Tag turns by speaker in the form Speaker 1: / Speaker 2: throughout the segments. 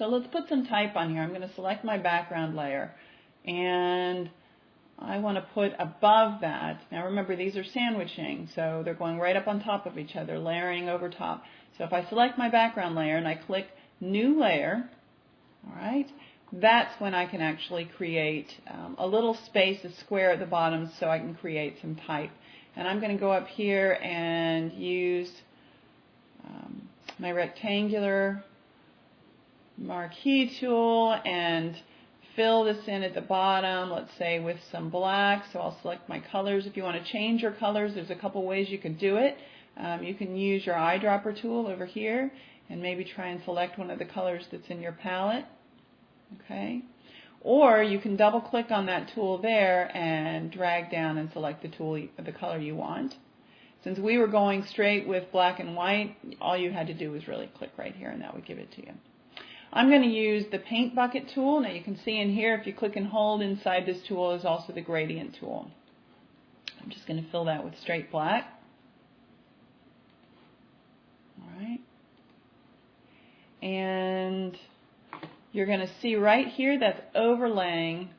Speaker 1: So let's put some type on here. I'm going to select my background layer, and I want to put above that. Now remember, these are sandwiching, so they're going right up on top of each other, layering over top. So if I select my background layer and I click New Layer, all right, that's when I can actually create a little space, a square at the bottom, so I can create some type. And I'm going to go up here and use my rectangular marquee tool and fill this in at the bottom, let's say with some black. So I'll select my colors. If you want to change your colors, there's a couple ways you can do it. You can use your eyedropper tool over here and maybe try and select one of the colors that's in your palette. Okay. Or you can double click on that tool there and drag down and select the color you want. Since we were going straight with black and white, all you had to do was really click right here and that would give it to you. I'm going to use the paint bucket tool. Now you can see in here, if you click and hold inside this tool is also the gradient tool. I'm just going to fill that with straight black. Alright. And you're going to see right here that's overlaying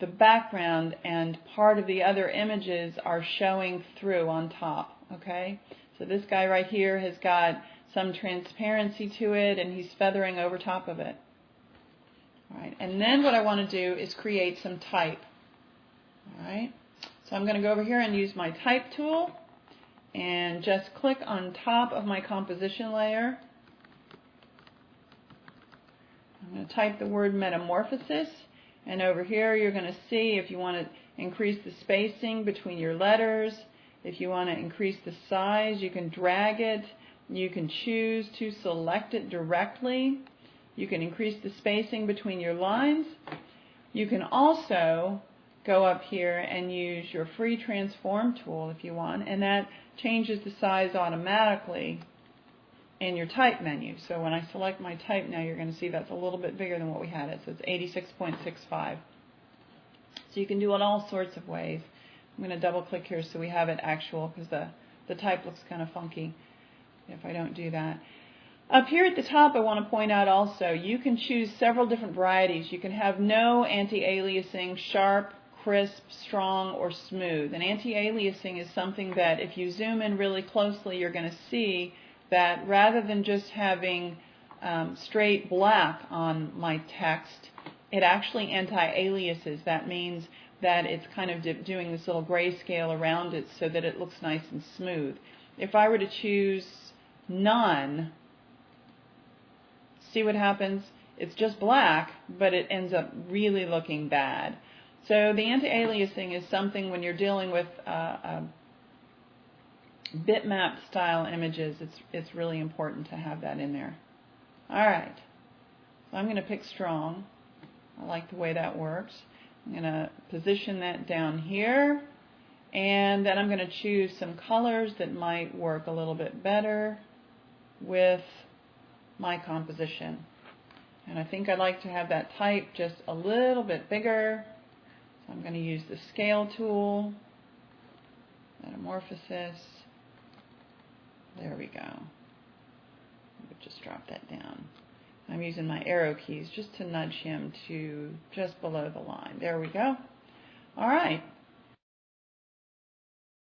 Speaker 1: the background, and part of the other images are showing through on top. Okay? So this guy right here has got some transparency to it, and he's feathering over top of it. All right, and then what I want to do is create some type. All right, so I'm going to go over here and use my type tool and just click on top of my composition layer. I'm going to type the word metamorphosis, and over here you're going to see if you want to increase the spacing between your letters, if you want to increase the size, you can drag it. You can choose to select it directly. You can increase the spacing between your lines. You can also go up here and use your free transform tool if you want, and that changes the size automatically in your type menu. So when I select my type now, you're going to see that's a little bit bigger than what we had it. So it's 86.65. So you can do it all sorts of ways. I'm going to double click here so we have it actual, because the type looks kind of funky if I don't do that. Up here at the top, I want to point out also, you can choose several different varieties. You can have no anti-aliasing, sharp, crisp, strong, or smooth. And anti-aliasing is something that if you zoom in really closely, you're going to see that rather than just having straight black on my text, it actually anti-aliases. That means that it's kind of doing this little grayscale around it so that it looks nice and smooth. If I were to choose none, see what happens? It's just black, but it ends up really looking bad. So the anti-aliasing is something when you're dealing with bitmap style images, it's really important to have that in there. Alright, so I'm going to pick strong. I like the way that works. I'm going to position that down here, and then I'm going to choose some colors that might work a little bit better with my composition. And I think I'd like to have that type just a little bit bigger. So I'm going to use the scale tool, metamorphosis. There we go. Just drop that down. I'm using my arrow keys just to nudge him to just below the line. There we go. All right.